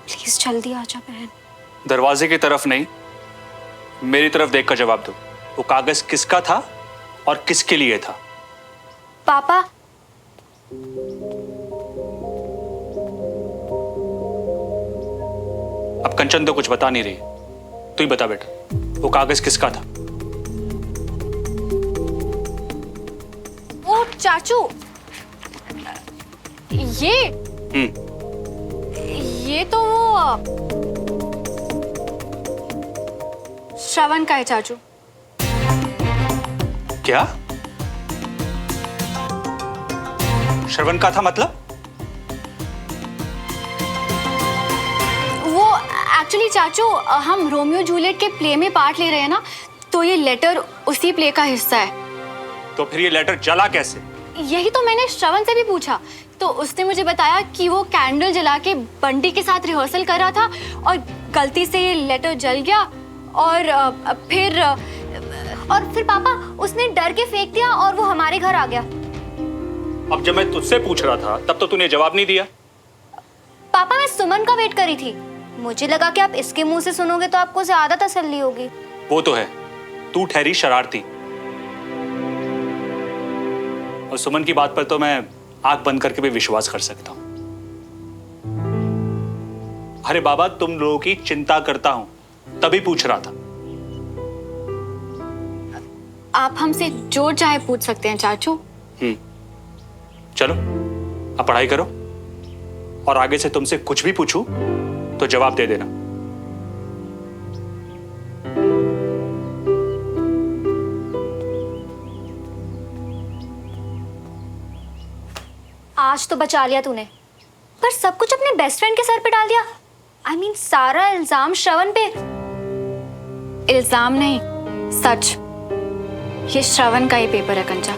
Please जल्दी आ जा बहन। दरवाजे की तरफ नहीं, मेरी तरफ देखकर जवाब दो। वो कागज किसका था और किसके लिए था? पापा, अब कंचन तो कुछ बता नहीं रही, तू ही बता बेटा, वो कागज किसका था? ओ चाचू, ये तो वो श्रवण का है चाचू। क्या? श्रवण का था मतलब? वो एक्चुअली चाचू, हम रोमियो जूलियट के प्ले में पार्ट ले रहे हैं ना, तो ये लेटर उसी प्ले का हिस्सा है। तो फिर ये लेटर जला कैसे? यही तो मैंने श्रवण से भी पूछा, तो उसने मुझे बताया कि वो कैंडल जला के बंटी के साथ रिहर्सल कर रहा था और गलती से ये लेटर जल गया और फिर पापा उसने डर के फेंक दिया और वो हमारे घर आ गया। अब जब मैं तुझसे पूछ रहा था तब तो तूने जवाब नहीं दिया। पापा मैं सुमन का वेट कर रही थी, मुझे लगा कि आप इसके मुंह से सुनोगे तो आपको ज्यादा तसल्ली होगी। वो तो है, तू ठहरी शरारती, और सुमन की बात पर तो मैं आंख बंद करके भी विश्वास कर सकता हूं। अरे बाबा, तुम लोगों की चिंता करता हूं, तभी पूछ रहा था। आप हमसे जो चाहे पूछ सकते हैं चाचू। चलो अब पढ़ाई करो, और आगे से तुमसे कुछ भी पूछूं तो जवाब दे देना। आज तो बचा लिया तूने, पर सब कुछ अपने बेस्ट फ्रेंड के सर पे डाल दिया। I mean, सारा इल्जाम श्रवण पे। इल्जाम नहीं, सच। ये श्रवण का ही पेपर है कंचा।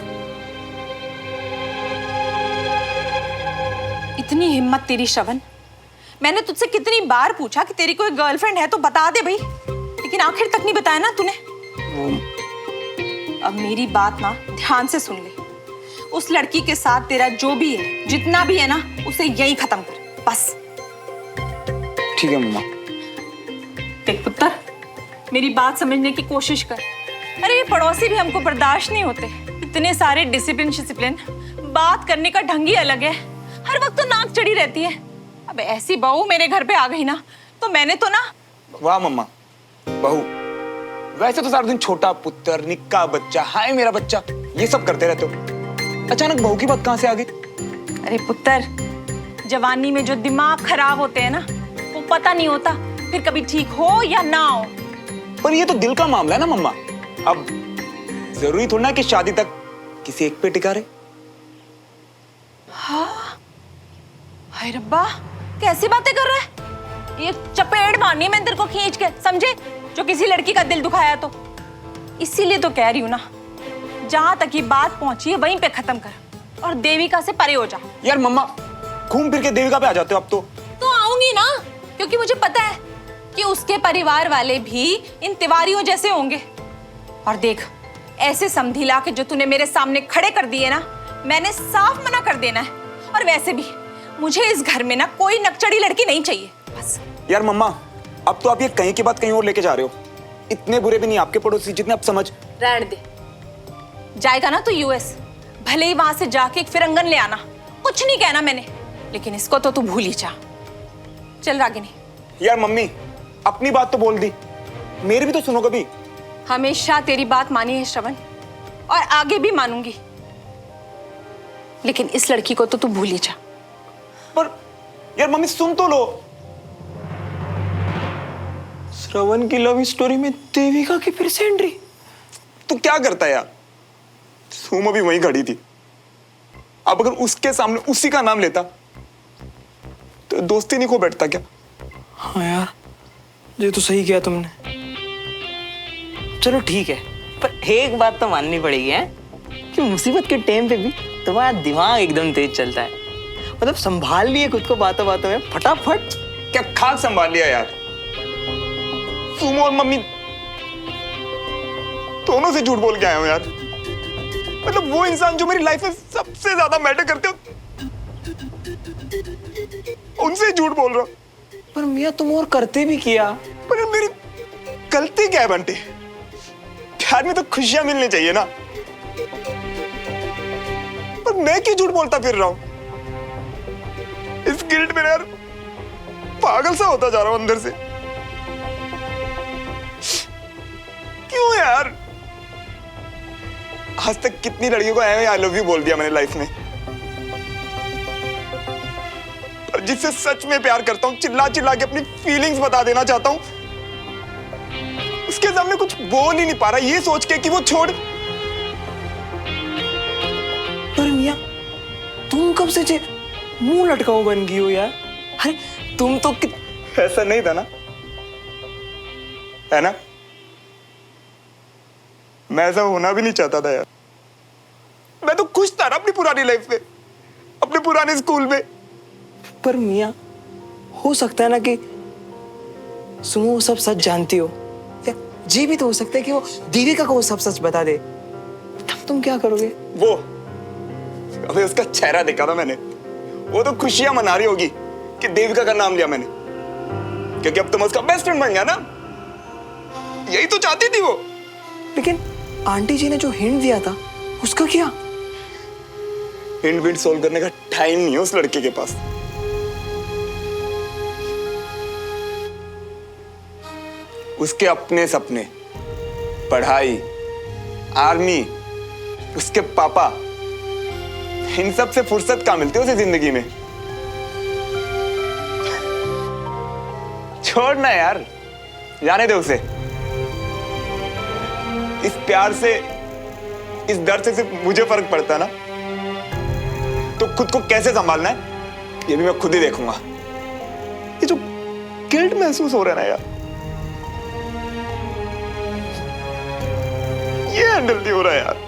इतनी हिम्मत तेरी श्रवण, मैंने तुझसे कितनी बार पूछा कि तेरी कोई गर्लफ्रेंड है तो बता दे भाई, लेकिन आखिर तक नहीं बताया ना तूने। अब मेरी बात ना ध्यान से सुन ले, उस लड़की के साथ तेरा जो भी है, जितना भी है ना, उसे यहीं खत्म कर बस। ठीक है मम्मा। देख पुत्र, मेरी बात समझने की कोशिश कर। अरे ये पड़ोसी भी हमको बर्दाश्त नहीं होते, इतने सारे डिसिप्लिन, बात करने का ढंग ही अलग है, हर वक्त तो नाक चढ़ी रहती है। अब ऐसी बहू मेरे घर पे आ गई ना, तो मैंने तो ना। वाह मम्मा, बहू। वैसे तो सारा दिन छोटा पुत्र, निक्का बच्चा, हाय मेरा बच्चा, ये सब करते रहते हो, अचानक बहू की बात कहां से आ गई? अरे पुत्र, जवानी में जो दिमाग खराब होते हैं ना, वो पता नहीं होता फिर कभी ठीक हो या ना हो। पर ये तो दिल का मामला है ना मम्मा, अब जरूरी थोड़ा ना कि शादी तक किसी एक पे टिका रहे। हाँ, हाय रब्बा, कैसी बातें कर रहा है? ये चपेट मारनी है मैं तेरे को खींच के, समझे? जो किसी लड़की का दिल दुखाया तो। इसीलिए तो कह रही हूं ना, जहां तक ये बात पहुंची है वहीं पे खत्म कर और देविका से परे हो जा। यार मम्मा, घूम फिर के देविका पे आ जाते हो अब तो आऊंगी ना, क्योंकि मुझे पता है कि उसके परिवार वाले भी इन तिवारियों जैसे होंगे। और देख, ऐसे समधी ला के जो तूने मेरे सामने खड़े कर दिए ना, मैंने साफ मना कर देना है। और वैसे भी मुझे इस घर में ना कोई नकचड़ी लड़की नहीं चाहिए, बस। यार मम्मा, अब तो आप ये कहीं की बात कहीं और लेके जा रहे हो। इतने बुरे भी नहीं आपके पड़ोसी जितने आप समझ। रहने दे, जाएगा ना तो यूएस, भले ही वहां से जाके एक फिरंगन ले आना, कुछ नहीं कहना मैंने, लेकिन इसको तो तू भूल ही जा। चल रागिनी। यार मम्मी, अपनी बात तो बोल दी, मेरी भी तो सुनो कभी। हमेशा तेरी बात मानी है श्रवण, और आगे भी मानूंगी, लेकिन इस लड़की को तो तू भूल ही जा। पर यार मम्मी सुन तो लो। श्रवण की लव स्टोरी में देविका की फिर से एंट्री। तू क्या करता है यार? सुम अभी वहीं खड़ी थी, अब अगर उसके सामने उसी का नाम लेता तो दोस्ती नहीं खो बैठता क्या? हाँ यार, ये तो सही किया तुमने। चलो ठीक है, पर एक बात तो माननी पड़ेगी है कि मुसीबत के टाइम पे भी तुम्हारा दिमाग एकदम तेज चलता है। मतलब संभाल लिए खुद को बातों बातों में फटाफट। क्या खाक संभाल लिया यार? सुमो और मम्मी दोनों से झूठ बोल के आया हूं यार। मतलब वो इंसान जो मेरी लाइफ में सबसे ज्यादा मैटर करते हो, उनसे झूठ बोल रहा हूं। पर मियाँ तुम और करते भी किया। पर मेरी गलती क्या है बंटी? प्यार में तो खुशियां मिलनी चाहिए ना। पर मैं क्यों झूठ बोलता फिर रहा हूं? इस गिल्ट में यार पागल सा होता जा रहा हूं अंदर से। क्यों यार? आज तक कितनी लड़कियों को आई लव यू बोल दिया मैंने लाइफ में, पर जिससे सच में प्यार करता हूं, चिल्ला चिल्ला के अपनी फीलिंग्स बता देना चाहता हूं, उसके सामने कुछ बोल ही नहीं पा रहा, ये सोच के कि वो छोड़। पर मियाँ तुम कब से मुंह लटकाओ बन गई हो यार? अरे तुम तो ऐसा नहीं था ना, है ना? मैं ऐसा होना भी नहीं चाहता था यार। मैं तो खुश था ना अपनी पुरानी लाइफ में, अपने पुराने स्कूल में। पर मियाँ हो सकता है ना कि सुमो वो सब सच जानती हो, या ये भी तो हो सकता है कि वो देविका को वो सब सच बता दे, तब तुम क्या करोगे? वो अबे उसका चेहरा देखा था मैंने, वो तो खुशियां मना रही होगी कि देविका का नाम लिया मैंने, क्योंकि अब तुम उसका बेस्ट फ्रेंड बन गया ना। यही तो चाहती थी वो। लेकिन आंटी जी ने जो हिंट दिया था उसका क्या? हिंट विंट सोल्व करने का टाइम नहीं है उस लड़के के पास। उसके अपने सपने, पढ़ाई, आर्मी, उसके पापा, इन सब से फुर्सत कहाँ मिलती है उसे जिंदगी में। छोड़ना यार, जाने दे उसे। इस प्यार से, इस दर्द से सिर्फ मुझे फर्क पड़ता है ना, तो खुद को कैसे संभालना है ये भी मैं खुद ही देखूंगा। ये जो गिल्ट महसूस हो रहा है ना यार, ये हैंडल नहीं हो रहा है यार।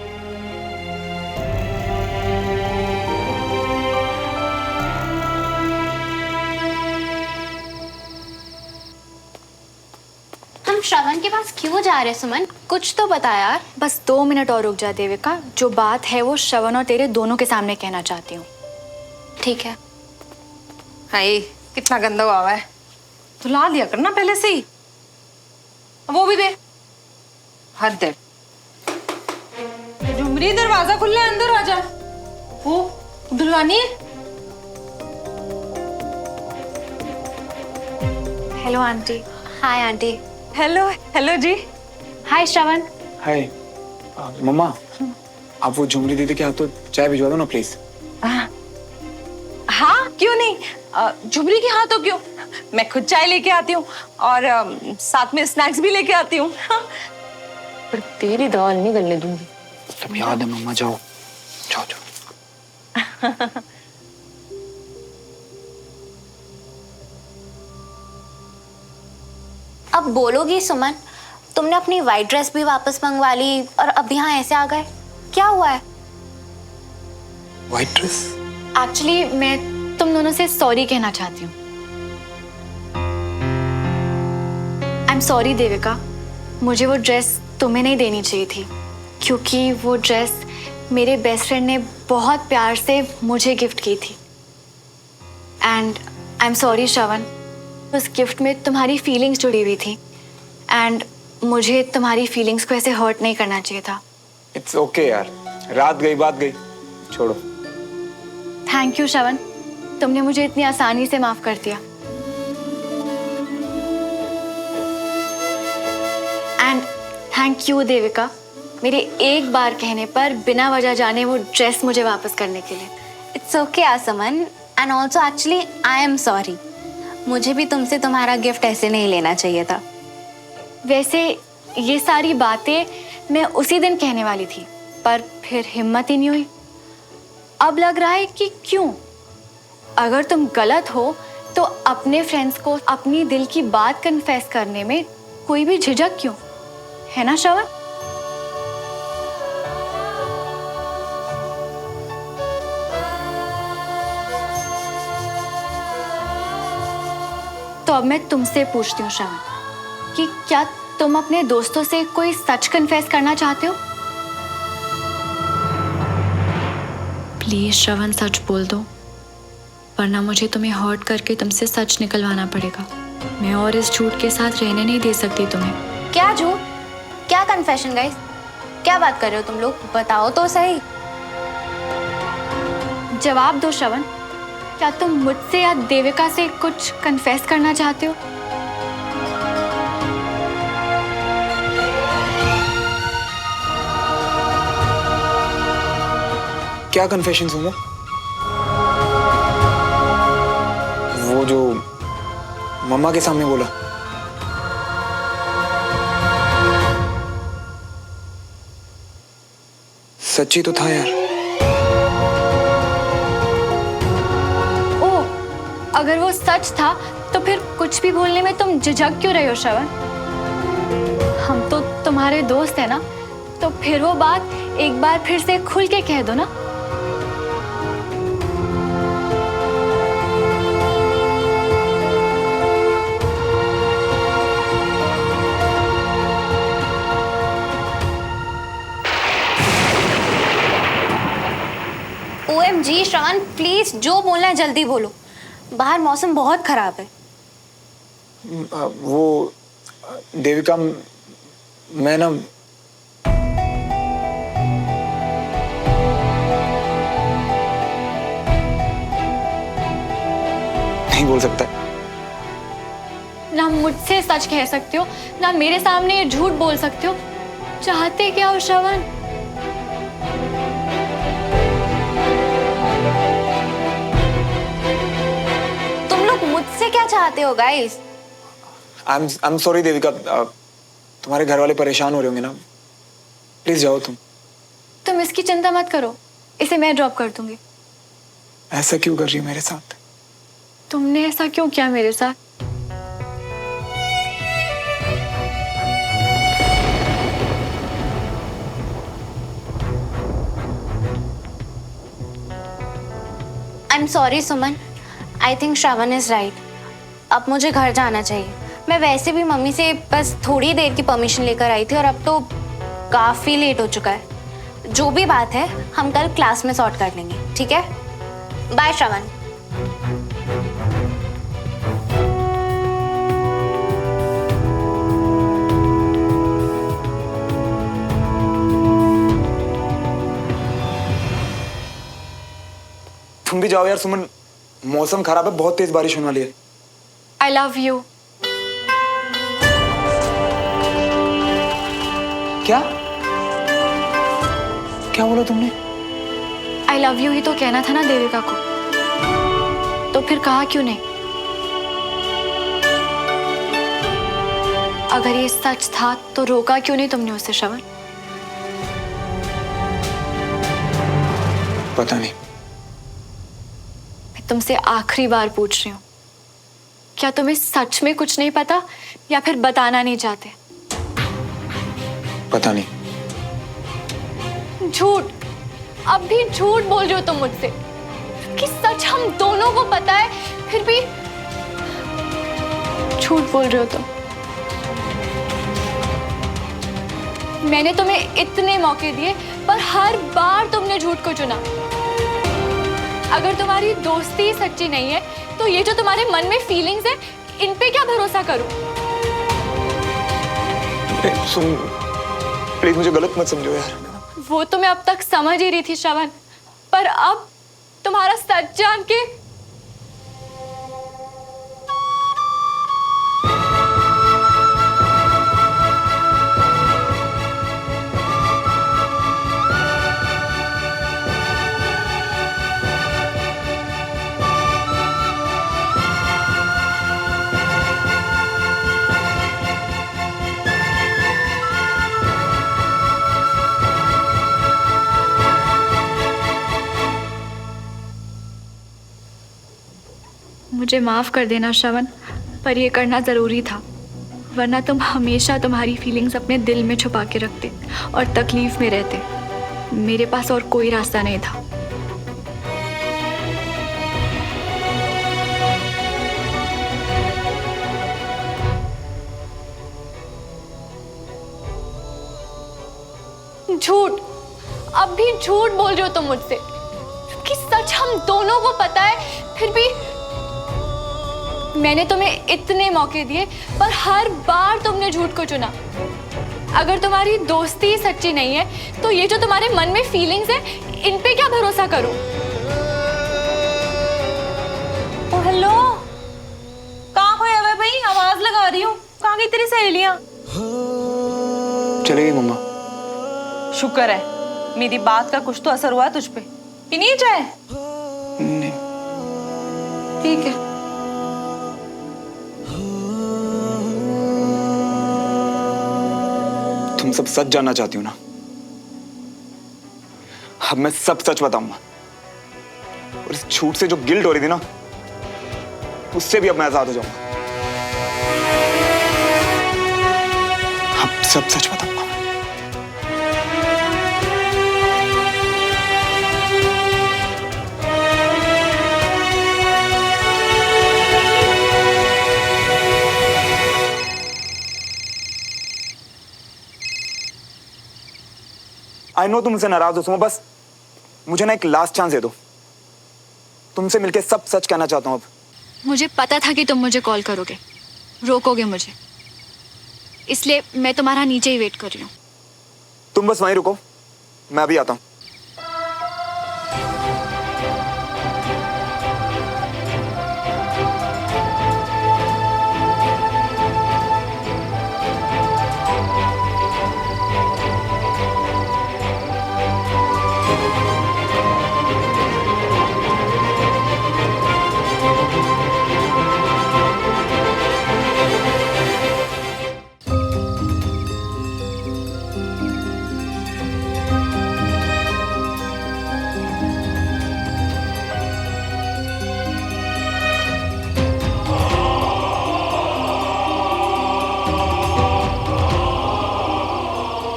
हम श्रवण के पास क्यों जा रहे हैं सुमन? कुछ तो बता यार। बस 2 मिनट और रुक जा देविका, जो बात है वो श्रवण और तेरे दोनों के सामने कहना चाहती हूँ। ठीक है? हाय कितना गंदा हुआ है, धुला दिया करना पहले से ही। वो भी दे, हद है। झुमरी दरवाजा खुला है, अंदर आ जा। वो धुलवानी है। Hello aunty. Hi aunty. Hello hello जी। हाय श्रवण। हाय मम्मा, आप वो झुमरी दीदी के हाथ तो चाय भिजवा दो ना प्लीज। हाँ क्यों नहीं, झुमरी के हाथों क्यों, मैं खुद चाय लेके आती हूँ और साथ में स्नैक्स भी लेके आती हूँ। पर तेरी दाल नहीं गलने दूंगी। सब याद है मम्मा, जाओ जाओ जाओ। अब बोलोगी सुमन, तुमने अपनी वाइट ड्रेस भी वापस मंगवा ली और अब यहाँ ऐसे आ गए, क्या हुआ है? White dress? एक्चुअली मैं तुम दोनों से सॉरी कहना चाहती हूँ। आई एम सॉरी देविका, मुझे वो ड्रेस तुम्हें नहीं देनी चाहिए थी, क्योंकि वो ड्रेस मेरे बेस्ट फ्रेंड ने बहुत प्यार से मुझे गिफ्ट की थी। एंड आई एम सॉरी श्रवण, उस गिफ्ट में तुम्हारी फीलिंग्स जुड़ी हुई थी एंड मुझे तुम्हारी फीलिंग्स को ऐसे हर्ट नहीं करना चाहिए था। इट्स ओके यार, रात गई बात गई, छोड़ो। थैंक यू श्रवण, तुमने मुझे इतनी आसानी से माफ कर दिया। एंड थैंक यू देविका, मेरे एक बार कहने पर बिना वजह जाने वो ड्रेस मुझे वापस करने के लिए। It's okay Asman, and also actually I am sorry, मुझे भी तुमसे तुम्हारा गिफ्ट ऐसे नहीं लेना चाहिए था। वैसे ये सारी बातें मैं उसी दिन कहने वाली थी, पर फिर हिम्मत ही नहीं हुई। अब लग रहा है कि क्यों, अगर तुम गलत हो तो अपने फ्रेंड्स को अपनी दिल की बात कन्फेस करने में कोई भी झिझक क्यों, है ना श्रवण? तो अब मैं तुमसे पूछती हूँ श्रवण, कि क्या तुम अपने दोस्तों से कोई सच कन्फेस करना चाहते हो? प्लीज श्रवण सच बोल दो, वरना मुझे तुम्हें हर्ट करके तुमसे सच निकलवाना पड़ेगा। मैं और इस झूठ के साथ रहने नहीं दे सकती तुम्हें। क्या झूठ? क्या कन्फेशन गाइस? क्या बात कर रहे हो तुम लोग? बताओ तो सही। जवाब दो श्रवण, क्या तुम मुझसे या देविका से कुछ कन्फेस करना चाहते हो? क्या कन्फेशन होगा? वो जो मम्मा के सामने बोला। सच्ची तो था यार। ओ, अगर वो सच था तो फिर कुछ भी बोलने में तुम झिझक क्यों रहे हो श्रवण? हम तो तुम्हारे दोस्त हैं ना, तो फिर वो बात एक बार फिर से खुल के कह दो ना। OMG श्रवण, प्लीज जो बोलना है जल्दी बोलो। बाहर मौसम बहुत खराब है। वो देविका, मैं ना नहीं बोल सकता। ना मुझसे सच कह सकते हो, ना मेरे सामने ये झूठ बोल सकते हो। चाहते क्या हो श्रवण? तुम लोग मुझसे क्या चाहते हो guys? I am sorry Devika, तुम्हारे घर वाले परेशान हो रहे होंगे ना। प्लीज जाओ तुम। तुम इसकी चिंता मत करो, इसे मैं ड्रॉप कर दूंगी। ऐसा क्यों कर रही हो मेरे साथ? तुमने ऐसा क्यों किया मेरे साथ? I'm sorry Suman, I think Shravan is right. अब मुझे घर जाना चाहिए। मैं वैसे भी मम्मी से बस थोड़ी देर की परमिशन लेकर आई थी और अब तो काफी लेट हो चुका है। जो भी बात है हम कल क्लास में सॉर्ट कर लेंगे, ठीक है? बाय श्रावण। तुम भी जाओ यार सुमन, मौसम खराब है, बहुत तेज बारिश होने वाली है। I love you. क्या क्या बोला तुमने? I love you ही तो कहना था ना देविका को, तो फिर कहा क्यों नहीं? अगर ये सच था तो रोका क्यों नहीं तुमने उसे श्रवण? पता नहीं। मैं तुमसे आखिरी बार पूछ रही हूँ, क्या तुम्हें सच में कुछ नहीं पता या फिर बताना नहीं चाहते? पता नहीं। झूठ, अब भी झूठ बोल रहे हो तुम मुझसे कि सच हम दोनों को पता है, फिर भी झूठ बोल रहे हो तुम। मैंने तुम्हें इतने मौके दिए पर हर बार तुमने झूठ को चुना। अगर तुम्हारी दोस्ती ही सच्ची नहीं है तो ये जो तुम्हारे मन में फीलिंग्स है, इन पे क्या भरोसा करूं? सुन, प्लीज मुझे गलत मत समझो यार। वो तो मैं अब तक समझ ही रही थी श्रवण, पर अब तुम्हारा सच जान के मुझे माफ कर देना श्रवण, पर ये करना जरूरी था, वरना तुम हमेशा तुम्हारी फीलिंग्स अपने दिल में छुपा के रखते और तकलीफ में रहते। मेरे पास और कोई रास्ता नहीं था। झूठ, अब भी झूठ बोल रहे हो तुम मुझसे कि सच हम दोनों को पता है, फिर भी मैंने तुम्हें इतने मौके दिए पर हर बार तुमने झूठ को चुना। अगर तुम्हारी दोस्ती ही सच्ची नहीं है तो ये जो तुम्हारे मन में फीलिंग्स है इन पे क्या भरोसा करूं? ओ हेलो, कहाँ खोया हुआ है भाई? आवाज लगा रही हूँ, कहाँ गई तेरी सहेलियां? चलेगी मम्मा। शुक्र है मेरी बात का कुछ तो असर हुआ तुझ पे। पीनी है चाय? नहीं। ठीक है। तुम सब सच जानना चाहती हो ना? अब मैं सब सच बताऊंगा। और इस झूठ से जो गिल्ट हो रही थी ना, उससे भी अब मैं आजाद हो जाऊंगा। अब सब सच बताऊंगा। आई नो तुम मुझसे नाराज हो सुमो, बस मुझे ना एक लास्ट चांस दे दो। तुमसे मिलके सब सच कहना चाहता हूं अब। मुझे पता था कि तुम मुझे कॉल करोगे, रोकोगे मुझे, इसलिए मैं तुम्हारा नीचे ही वेट कर रही हूँ। तुम बस वहीं रुको, मैं अभी आता हूं।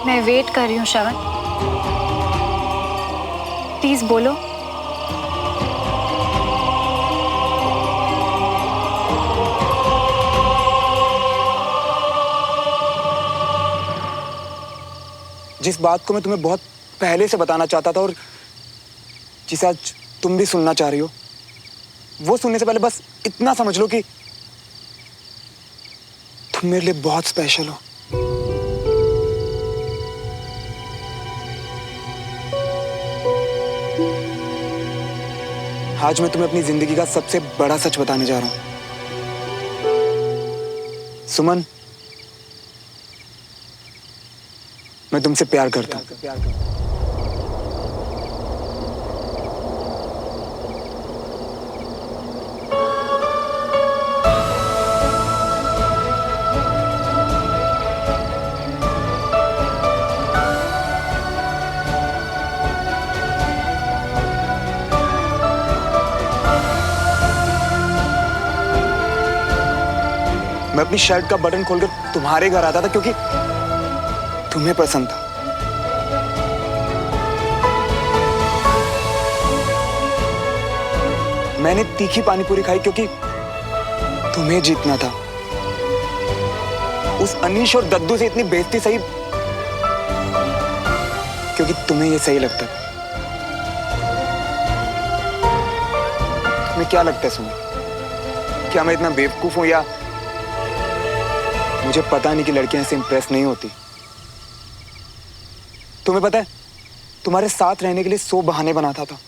मैं वेट कर रही हूँ श्रवण, प्लीज बोलो। जिस बात को मैं तुम्हें बहुत पहले से बताना चाहता था और जिसे आज तुम भी सुनना चाह रही हो, वो सुनने से पहले बस इतना समझ लो कि तुम मेरे लिए बहुत स्पेशल हो। आज मैं तुम्हें अपनी जिंदगी का सबसे बड़ा सच बताने जा रहा हूं। सुमन, मैं तुमसे प्यार करता हूं। मैं अपनी शर्ट का बटन खोलकर तुम्हारे घर आता था क्योंकि तुम्हें पसंद था। मैंने तीखी पानीपुरी खाई क्योंकि तुम्हें जीतना था। उस अनीश और दद्दू से इतनी बेइज्जती सही क्योंकि तुम्हें यह सही लगता था। तुम्हें क्या लगता है सुनो, क्या मैं इतना बेवकूफ हूं या मुझे पता नहीं कि लड़कियां ऐसे इंप्रेस नहीं होती? तुम्हें पता है, तुम्हारे साथ रहने के लिए 100 बहाने बनाता था,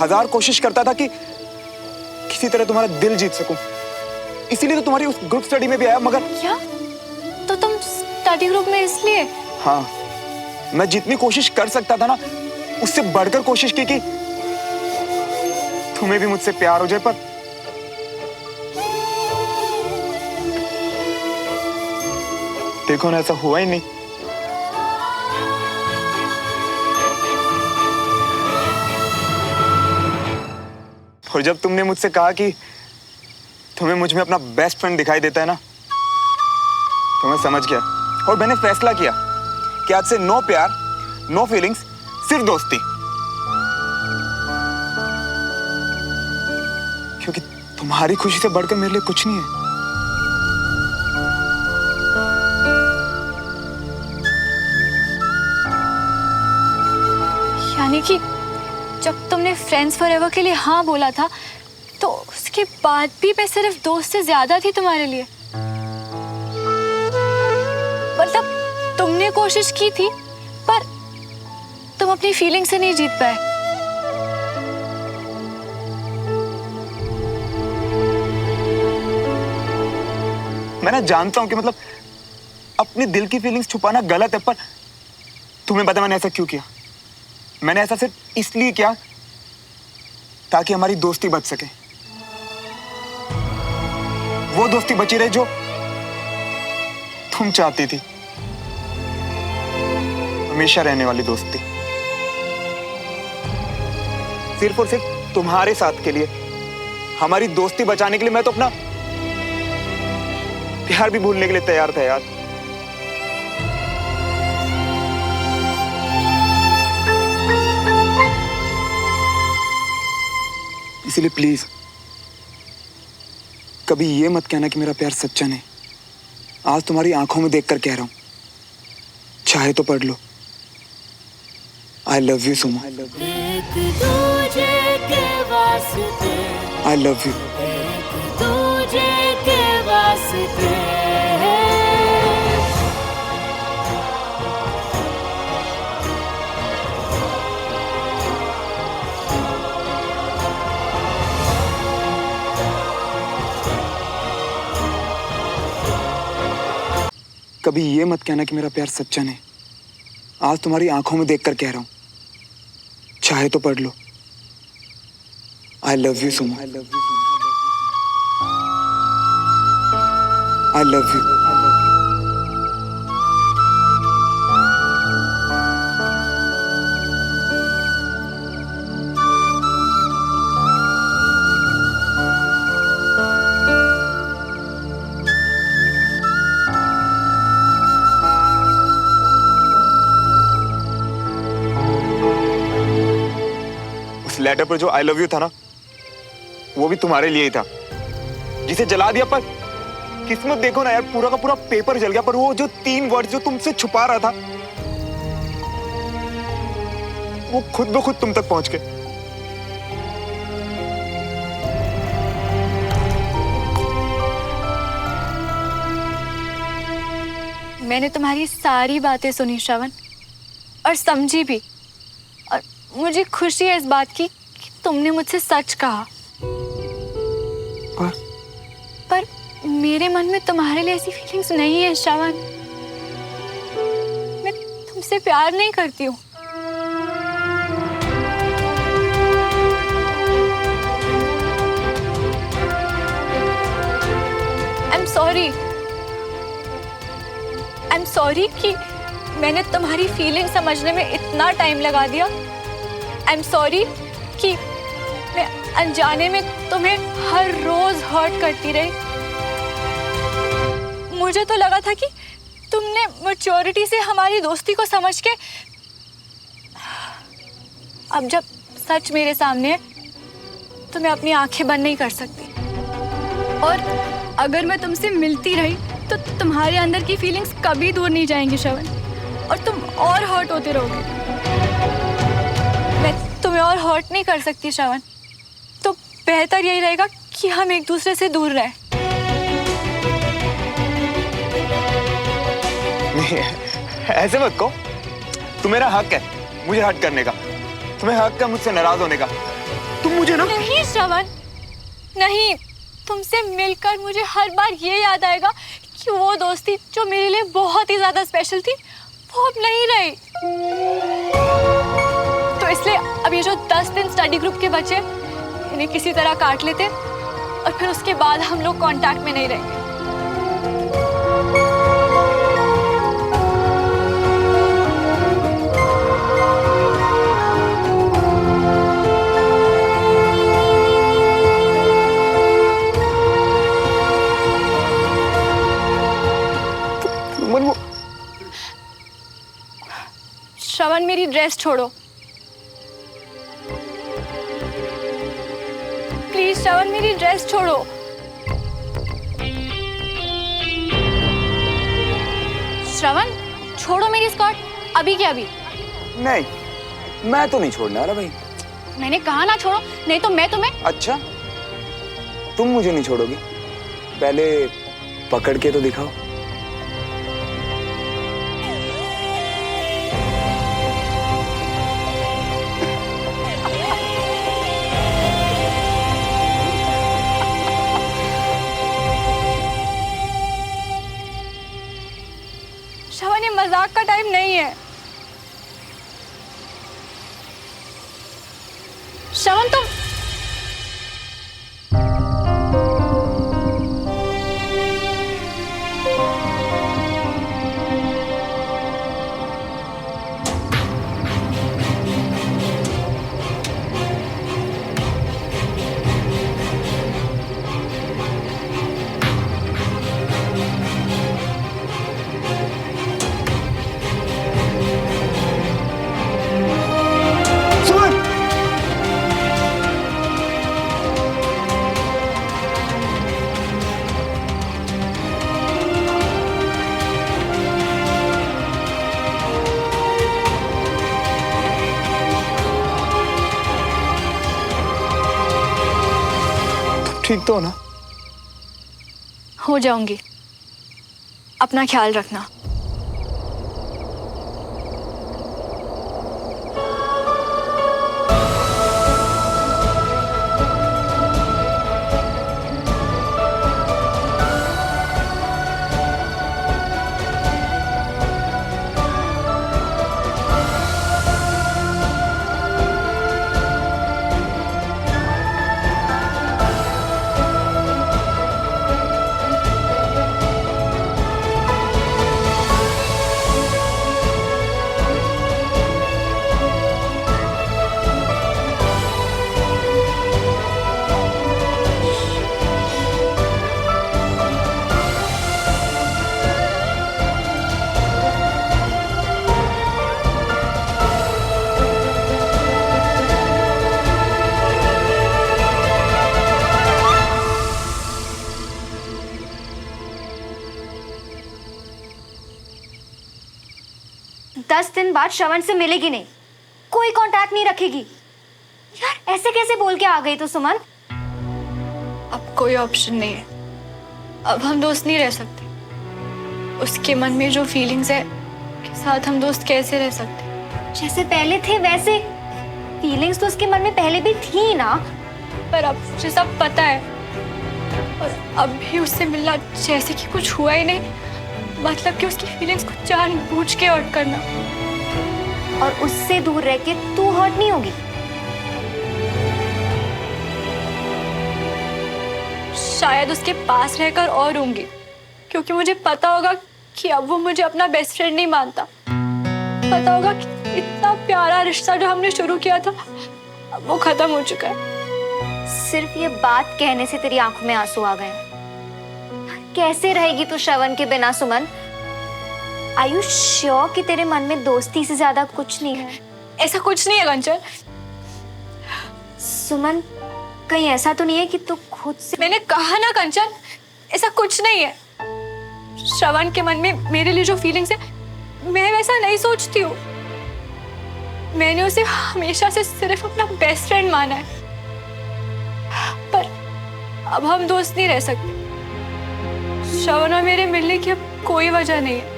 1000 कोशिश करता था कि किसी तरह तुम्हारा दिल जीत सकूं। इसीलिए तो तुम्हारी उस ग्रुप स्टडी में भी आया। मगर क्या? तो तुम स्टडी ग्रुप में इसलिए? हाँ, मैं जितनी कोशिश कर सकता था ना, उससे बढ़कर कोशिश की कि तुम्हें भी मुझसे प्यार हो जाए, पर देखो ना, ऐसा हुआ ही नहीं। और जब तुमने मुझसे कहा कि तुम्हें मुझ में अपना बेस्ट फ्रेंड दिखाई देता है ना, तो मैं समझ गया और मैंने फैसला किया कि आज से नो प्यार, नो फीलिंग्स, सिर्फ दोस्ती। क्योंकि तुम्हारी खुशी से बढ़कर मेरे लिए कुछ नहीं है। यानी कि जब तुमने फ्रेंड्स फॉरएवर के लिए हाँ बोला था तो उसके बाद भी मैं सिर्फ दोस्त से ज्यादा थी तुम्हारे लिए। मतलब तुमने कोशिश की थी पर तुम अपनी फीलिंग से नहीं जीत पाए। मैं ना जानता हूं कि मतलब अपने दिल की फीलिंग्स छुपाना गलत है, पर तुम्हें पता मैंने ऐसा क्यों किया? मैंने ऐसा सिर्फ इसलिए किया ताकि हमारी दोस्ती बच सके। वो दोस्ती बची रहे जो तुम चाहती थी, हमेशा रहने वाली दोस्ती। सिर्फ और सिर्फ तुम्हारे साथ के लिए, हमारी दोस्ती बचाने के लिए मैं तो अपना प्यार भी भूलने के लिए तैयार था यार। इसीलिए प्लीज कभी ये मत कहना कि मेरा प्यार सच्चा नहीं। आज तुम्हारी आंखों में देखकर कह रहा हूं, चाहे तो पढ़ लो, आई love you Suma. I love you. कभी ये मत कहना कि मेरा प्यार सच्चा नहीं। आज तुम्हारी आंखों में देखकर कह रहा हूं, चाहे तो पढ़ लो, आई love you Suma. I love you. I love you. Letter पर जो आई लव यू था ना, वो भी तुम्हारे लिए ही था, जिसे जला दिया। पर किस्मत देखो ना यार, पूरा का पूरा पेपर जल गया, पर वो जो 3 वर्ड जो तुमसे छुपा रहा था, वो खुद ब खुद तुम तक पहुंच गए। मैंने तुम्हारी सारी बातें सुनी श्रवण, और समझी भी, और मुझे खुशी है इस बात की कि तुमने मुझसे सच कहा। पर मेरे मन में तुम्हारे लिए ऐसी फीलिंग्स नहीं है श्रवण। मैं तुमसे प्यार नहीं करती हूँ। आई एम सॉरी कि मैंने तुम्हारी फीलिंग समझने में इतना टाइम लगा दिया। आई एम सॉरी कि मैं अनजाने में तुम्हें हर रोज हर्ट करती रही। मुझे तो लगा था कि तुमने मैच्योरिटी से हमारी दोस्ती को समझ के, अब जब सच मेरे सामने है तो मैं अपनी आंखें बंद नहीं कर सकती। और अगर मैं तुमसे मिलती रही तो तुम्हारे अंदर की फीलिंग्स कभी दूर नहीं जाएंगी श्रवण, और तुम और हर्ट होते रहोगे। मैं तुम्हें और हर्ट नहीं कर सकती श्रवण, तो बेहतर यही रहेगा कि हम एक दूसरे से दूर रहें। नहीं, ऐसे मत कहो। तुम्हारा हक है मुझे हर्ट करने का, तुम्हें हक है मुझसे नाराज होने का। तुम मुझे ना। नहीं श्रवण, नहीं। तुमसे मिलकर मुझे हर बार ये याद आएगा कि वो दोस्ती जो मेरे लिए बहुत ही ज्यादा स्पेशल थी, वो अब नहीं रही। तो इसलिए अब ये जो 10 दिन स्टडी ग्रुप के बचे, इन्हें किसी तरह काट लेते, और फिर उसके बाद हम लोग कांटेक्ट में नहीं रहेंगे। श्रवण, मेरी ड्रेस छोड़ो प्लीज। श्रवण, मेरी ड्रेस छोड़ो। श्रवण, छोड़ो मेरी स्कर्ट, अभी क्या अभी। नहीं, मैं तो नहीं छोड़ने वाला भाई। मैंने कहा ना छोड़ो, नहीं तो मैं तुम्हें। अच्छा, तुम मुझे नहीं छोड़ोगी? पहले पकड़ के तो दिखाओ। श्रवण, ये मजाक का टाइम नहीं है। श्रवण, तुम ठीक तो हो ना? हो जाऊंगी। अपना ख्याल रखना। दस दिन बाद श्रवण से मिलेगी नहीं, कोई कांटेक्ट नहीं रखेगी। यार ऐसे कैसे बोल के आ गई तू सुमन? अब कोई ऑप्शन नहीं है। अब हम दोस्त नहीं रह सकते। उसके मन में जो फीलिंग्स है के साथ हम दोस्त कैसे रह सकते? जैसे पहले थे वैसे। फीलिंग्स तो उसके मन में पहले भी थी ना। पर अब मुझे सब पता है और अब भी उससे मिलना जैसे कि कुछ हुआ ही नहीं। मतलब कि उसकी फीलिंग्स को जानबूझ के हर्ट करना। और उससे दूर रह के तू हर्ट नहीं होगी। शायद उसके पास रहकर और होंगी, क्योंकि मुझे पता होगा कि अब वो मुझे अपना बेस्ट फ्रेंड नहीं मानता। पता होगा कि इतना प्यारा रिश्ता जो हमने शुरू किया था अब वो खत्म हो चुका है। सिर्फ ये बात कहने से तेरी आंखों में आंसू आ गए। कैसे रहेगी तू श्रवण के बिना सुमन? Are you sure कि तेरे मन में दोस्ती से ज्यादा कुछ नहीं है? ऐसा कुछ नहीं है कंचन। सुमन, कहीं ऐसा तो नहीं है कि तू खुद से? मैंने कहा ना कंचन, ऐसा कुछ नहीं है। श्रवण के मन में मेरे लिए जो फीलिंग्स है मैं वैसा नहीं सोचती हूँ। मैंने उसे हमेशा से सिर्फ अपना बेस्ट फ्रेंड माना है। पर अब हम दोस्त नहीं रह सकते। श्रवण और मेरे मिलने की अब कोई वजह नहीं है।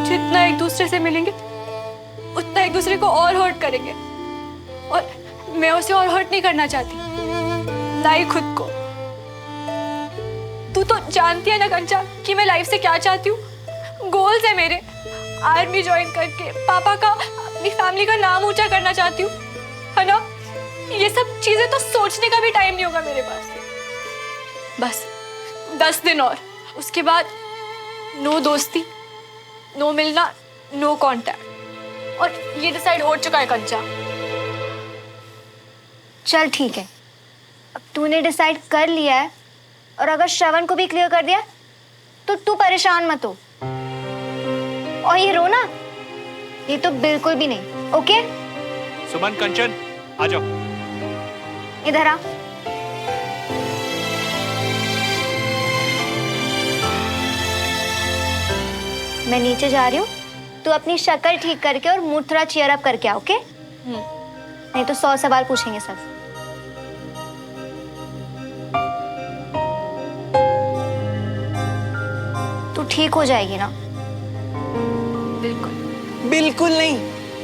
जितना एक दूसरे से मिलेंगे उतना एक दूसरे को और हर्ट करेंगे। और मैं उसे और हर्ट नहीं करना चाहती, ना ही खुद को। तू तो जानती है ना कंचा कि मैं लाइफ से क्या चाहती हूँ। गोल्स है मेरे। आर्मी ज्वाइन करके पापा का, अपनी फैमिली का नाम ऊंचा करना चाहती हूँ, है ना? ये सब चीजें तो सोचने का भी टाइम नहीं होगा मेरे पास। बस 10 दिन और, उसके बाद नो दोस्ती, नो मिलना, नो कांटेक्ट। और ये डिसाइड हो चुका है कंचा। चल ठीक है, अब तूने डिसाइड कर लिया है और अगर श्रवण को भी क्लियर कर दिया तो तू परेशान मत हो। और ये रोना, ये तो बिल्कुल भी नहीं। ओके सुमन, कंचन, आ जाओ। इधर आ। मैं नीचे जा रही हूँ, तू अपनी शक्ल ठीक करके और मूड थोड़ा चीयर अप करके आ। ओके? नहीं तो 100 सवाल पूछेंगे सब। तू ठीक हो जाएगी ना? बिल्कुल। बिल्कुल नहीं,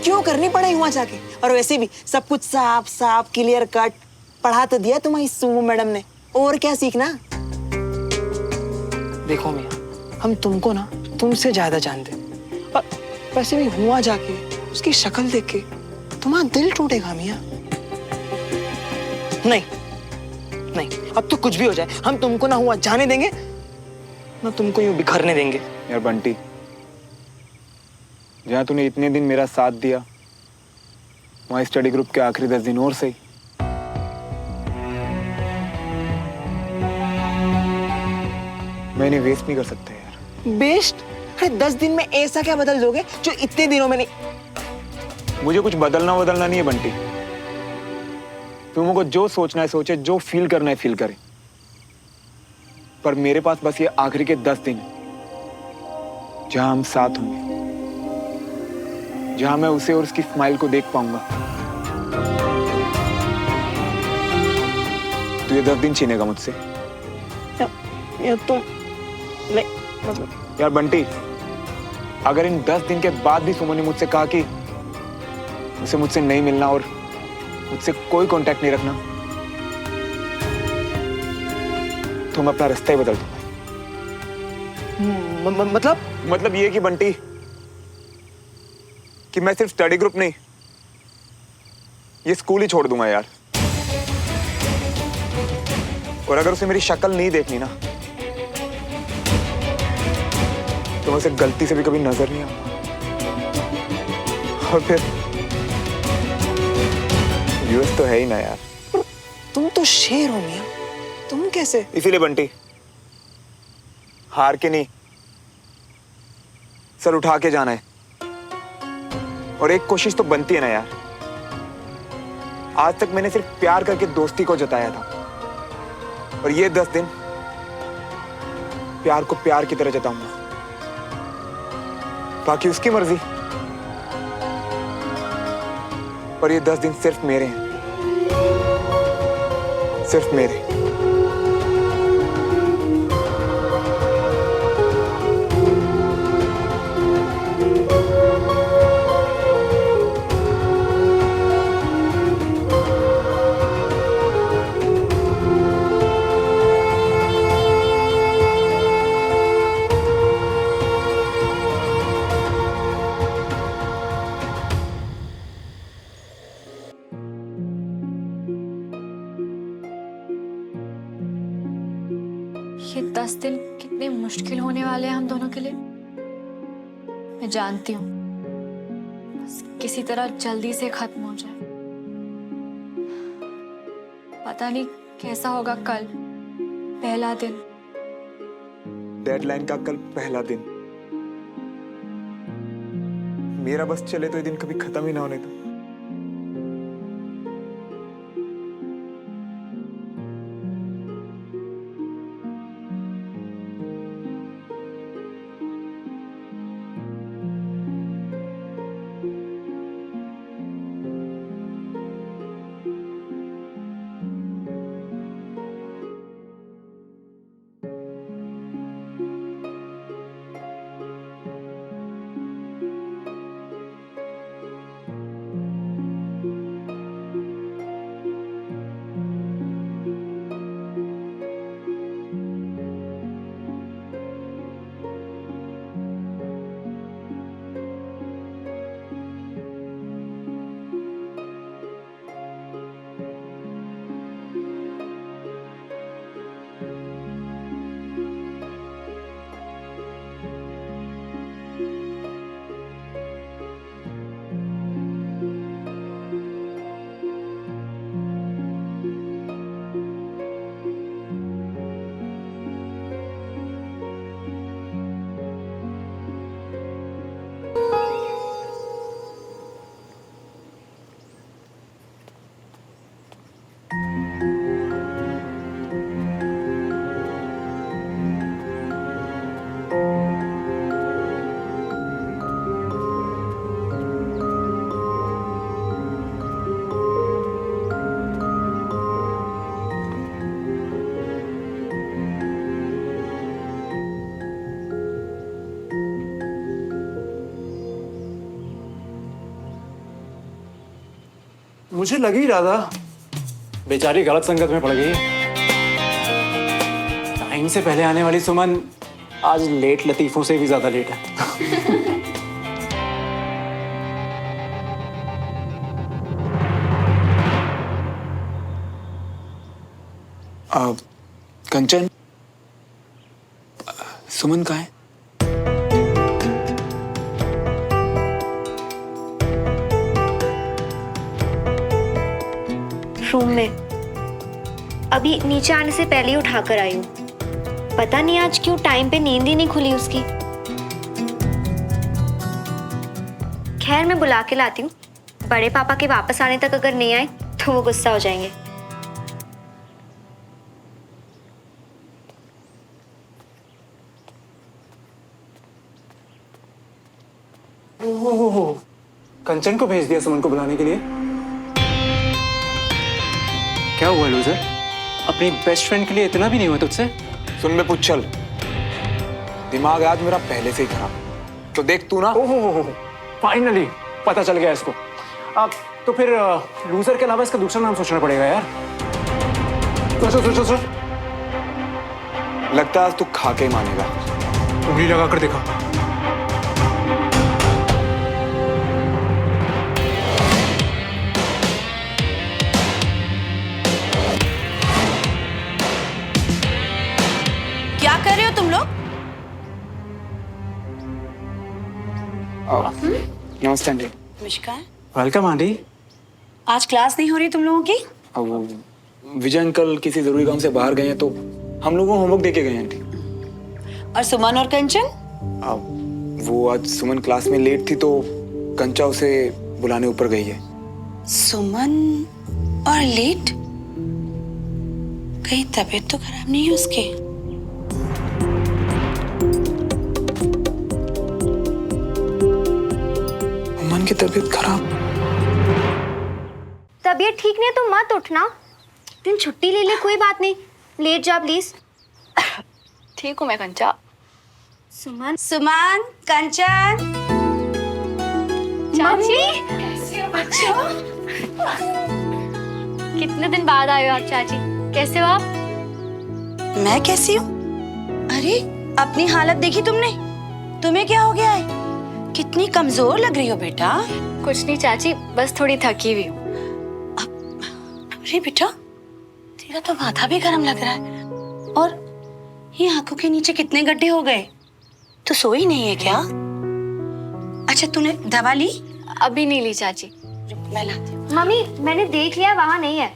क्यों करनी पड़े वहां जाके? और वैसे भी सब कुछ साफ साफ क्लियर कट पढ़ा तो दिया तुम्हारी सुमो मैडम ने, और क्या सीखना? देखो मियां, हम तुमको ना तुमसे ज्यादा जानते हैं। और वैसे भी हुआ जाके उसकी शक्ल देख के तुम्हारा दिल टूटेगा मियां। नहीं नहीं, अब तो कुछ भी हो जाए हम तुमको ना हुआ जाने देंगे ना तुमको यूं बिखरने देंगे। यार बंटी, जहाँ तूने इतने दिन मेरा साथ दिया, वहाँ स्टडी ग्रुप के आखिरी 10 दिन और सही। मैं इन्हें वेस्ट नहीं कर सकता यार। बेस्ट? अरे 10 दिन में ऐसा क्या बदल दोगे जो इतने दिनों में नहीं? मुझे कुछ बदलना नहीं है बंटी। तुमको जो सोचना है सोचे, जो फील करना है फील करे, पर मेरे पास बस ये आखिरी के 10 दिन हैं जहां हम साथ होंगे, जहां मैं उसे और उसकी स्माइल को देख पाऊंगा। तो ये 10 दिन छीनेगा मुझसे? या तुम नहीं, मतलब यार बंटी, अगर इन 10 दिन के बाद भी सुमन ने मुझसे कहा कि उसे मुझसे नहीं मिलना और मुझसे कोई कांटेक्ट नहीं रखना, तो मैं अपना रास्ता ही बदल दूंगा। मतलब ये कि बंटी, कि मैं सिर्फ स्टडी ग्रुप नहीं, ये स्कूल ही छोड़ दूंगा यार। और अगर उसे मेरी शक्ल नहीं देखनी ना, तो मैं उसे गलती से भी कभी नजर नहीं आऊंगा। और फिर यूएस तो है ही ना यार। तुम तो शेर हो मियां, तुम कैसे? इसीलिए बंटी, हार के नहीं, सर उठा के जाना है। और एक कोशिश तो बनती है ना यार। आज तक मैंने सिर्फ प्यार करके दोस्ती को जताया था, और ये 10 दिन प्यार को प्यार की तरह जताऊंगा। बाकी उसकी मर्जी, पर ये 10 दिन सिर्फ मेरे हैं, सिर्फ मेरे। ये 10 दिन कितने मुश्किल होने वाले हैं हम दोनों के लिए, मैं जानती हूँ। बस किसी तरह जल्दी से खत्म हो जाए। पता नहीं कैसा होगा कल, पहला दिन। डेडलाइन का कल पहला दिन। मेरा बस चले तो ये दिन कभी खत्म ही ना होने दो। मुझे लग ही रहा था बेचारी गलत संगत में पड़ गई। टाइम से पहले आने वाली सुमन आज लेट लतीफों से भी ज्यादा लेट है। कंचन, सुमन कहाँ है? रूम में अभी नीचे आने से पहले ही उठाकर आई हूँ। पता नहीं आज क्यों टाइम पे नींद ही नहीं खुली उसकी। खैर मैं बुला के लाती हूँ। बड़े पापा के वापस आने तक अगर नहीं आए तो वो गुस्सा हो जाएंगे। ओह, कंचन को भेज दिया सुमन को बुलाने के लिए। क्या हुआ लूजर? अपनी बेस्ट फ्रेंड के लिए इतना भी नहीं हुआ तुझसे? सुन बे पुच्छल, दिमाग आज मेरा पहले से ही खराब। तो देख तू ना। ओह, फाइनली पता चल गया इसको। अब तो फिर लूजर के अलावा इसका दूसरा नाम सोचना पड़ेगा यार। सोच। लगता है आज तू खा के ही मानेगा। उंगली लगा कर देखा। क्या कर रहे हो तुम लोग? नमस्ते आंटी। नमस्कार। Welcome aunty. आज क्लास नहीं हो रही तुम लोगों की? अब विजय अंकल किसी जरूरी काम से बाहर गए हैं तो हम लोगों को होमवर्क देके गए हैं आंटी। और सुमन और कंचन? अब वो आज सुमन क्लास में लेट थी तो कंचा उसे बुलाने ऊपर गई है। सुमन और लेट? कहीं तबीयत तो खराब नहीं है उसके? मन की तबीयत खराब? तबीयत ठीक नहीं है तो मत उठना। दिन छुट्टी ले ले, कोई बात नहीं। लेट जा प्लीज। ठीक हूँ मैं कंचा। सुमन। सुमन, कंचन। चाची कितने दिन बाद आए हो आप चाची? कैसे हो आप? मैं कैसी हूँ? अरे अपनी हालत देखी तुमने? तुम्हें क्या हो गया है? कितनी कमजोर लग रही हो बेटा। कुछ नहीं चाची, बस थोड़ी थकी हुई हूँ। अरे बेटा, तेरा तो माथा भी गर्म लग रहा है और ये आंखों के नीचे कितने गड्ढे हो गए। तो सोई नहीं है क्या? अच्छा तूने दवा ली? अभी नहीं ली चाची। मैं लाती हूँ। मम्मी मैंने देख लिया, वहाँ नहीं है।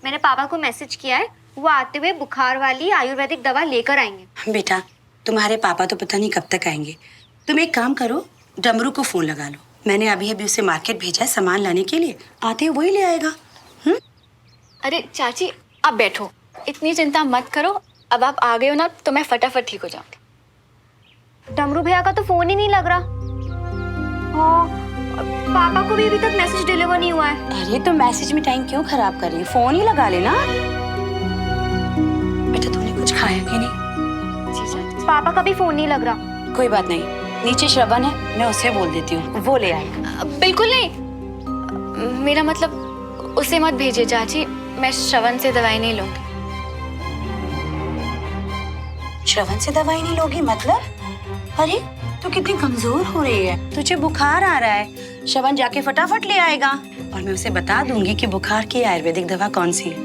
मैंने पापा को मैसेज किया है, वो आते हुए बुखार वाली आयुर्वेदिक दवा लेकर आएंगे। बेटा तुम्हारे पापा तो पता नहीं कब तक आएंगे। तुम एक काम करो, डमरू को फोन लगा लो। मैंने अभी उसे मार्केट भेजा है सामान लाने के लिए। आते वही ले आएगा। अरे चाची आप बैठो, इतनी चिंता मत करो। अब आप आ गए हो ना तो मैं फटाफट ठीक हो जाऊंगी। डमरू भैया का तो फोन ही नहीं लग रहा। हाँ, पापा को भी अभी तक मैसेज डिलीवर नहीं हुआ है। अरे तो मैसेज में टाइम क्यों खराब कर रही है? फोन ही लगा लेना। बेटा तूने कुछ खाया कि नहीं? जी चाची। पापा का भी फोन नहीं लग रहा। कोई बात नहीं, नीचे श्रवण है, मैं उसे बोल देती हूँ, वो ले आएगा। बिल्कुल नहीं, मेरा मतलब उसे मत भेजिए चाची। मैं श्रवण से दवाई नहीं लूंगी। श्रवण से दवाई नहीं लोगी मतलब? अरे तू कितनी कमजोर हो रही है, तुझे बुखार आ रहा है। श्रवण जाके फटाफट ले आएगा और मैं उसे बता दूंगी कि बुखार की आयुर्वेदिक दवा कौन सी है।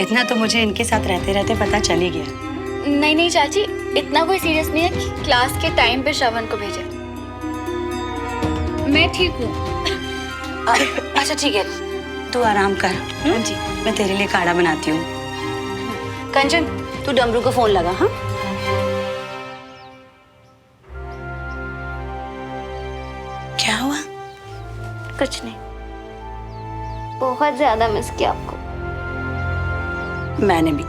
इतना तो मुझे इनके साथ रहते रहते पता चल ही गया। नहीं नहीं चाची, इतना कोई सीरियस नहीं है कि क्लास के टाइम पे श्रवण को भेजे। मैं ठीक हूँ। अच्छा ठीक है, तू आराम कर। हाँ जी, मैं तेरे लिए काढ़ा बनाती हूँ। कंचन तू डमरू को फोन लगा। हाँ क्या हुआ? कुछ नहीं, बहुत ज्यादा मिस किया आपको। मैंने भी।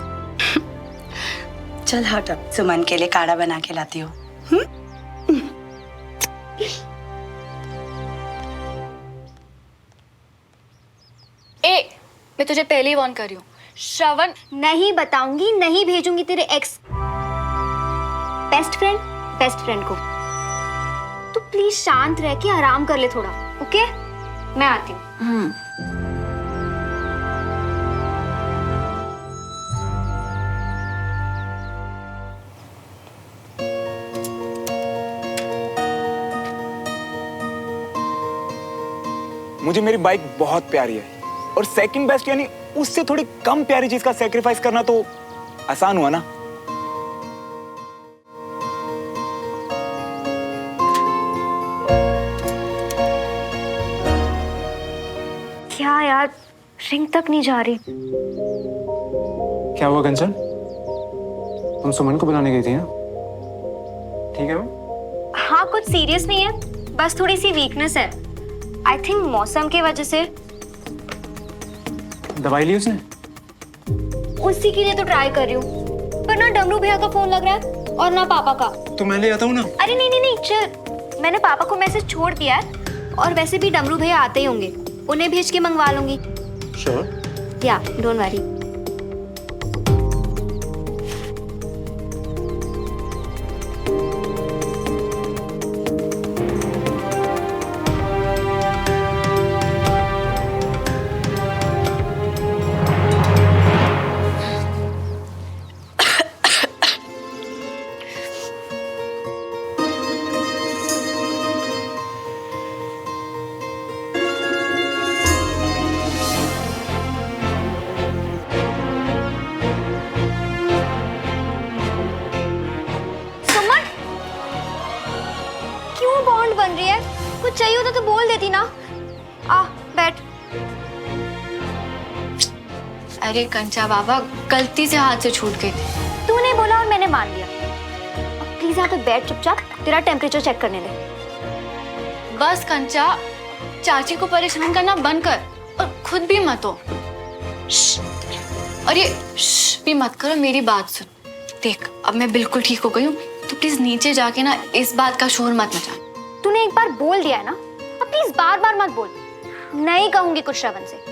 चल हट, अब सुमन के लिए काढ़ा बना के लाती हूँ। ए, मैं तुझे पहले ही वार्न कर रही हूँ। श्रवण नहीं बताऊंगी, नहीं भेजूंगी तेरे एक्स बेस्ट फ्रेंड को। तू प्लीज शांत रह के आराम कर ले थोड़ा, ओके? मैं आती हूँ। मुझे मेरी बाइक बहुत प्यारी है, और सेकंड बेस्ट यानी उससे थोड़ी कम प्यारी चीज का सैक्रिफाइस करना तो आसान हुआ ना। क्या यार, रिंग तक नहीं जा रही। क्या हुआ कंचन? तुम सुमन को बुलाने गई थी ना? ठीक है वो? हाँ, कुछ सीरियस नहीं है, बस थोड़ी सी वीकनेस है। आई थिंक मौसम की वजह से। दवाई ली उसने? उसी के लिए तो ट्राई कर रही हूँ, पर ना डमरू भैया का फोन लग रहा है और ना पापा का। तो मैं ले आता हूँ ना। अरे नहीं नहीं नहीं, चल, मैंने पापा को मैसेज छोड़ दिया है, और वैसे भी डमरू भैया आते ही होंगे, उन्हें भेज के मंगवा लूंगी। श्योर? या डोंट वरी। बन रही है, कुछ चाहिए होता तो बोल देती ना। आ बैठ। अरे कंचा बाबा, गलती से हाथ से छूट गई थी। तूने बोला और मैंने मान लिया। अब प्लीज यहाँ पे बैठ चुपचाप, तेरा टेम्परेचर चेक करने दे। बस कंचा, चाची को परेशान करना बंद कर और खुद भी मत हो। और ये भी मत करो, मेरी बात सुन। देख, अब मैं बिल्कुल ठीक हो गई हूँ, तो प्लीज नीचे जाके ना इस बात का शोर मत मचा। तूने एक बार बोल दिया है ना, अब प्लीज बार बार मत बोल। नहीं कहूंगी कुछ श्रवण से।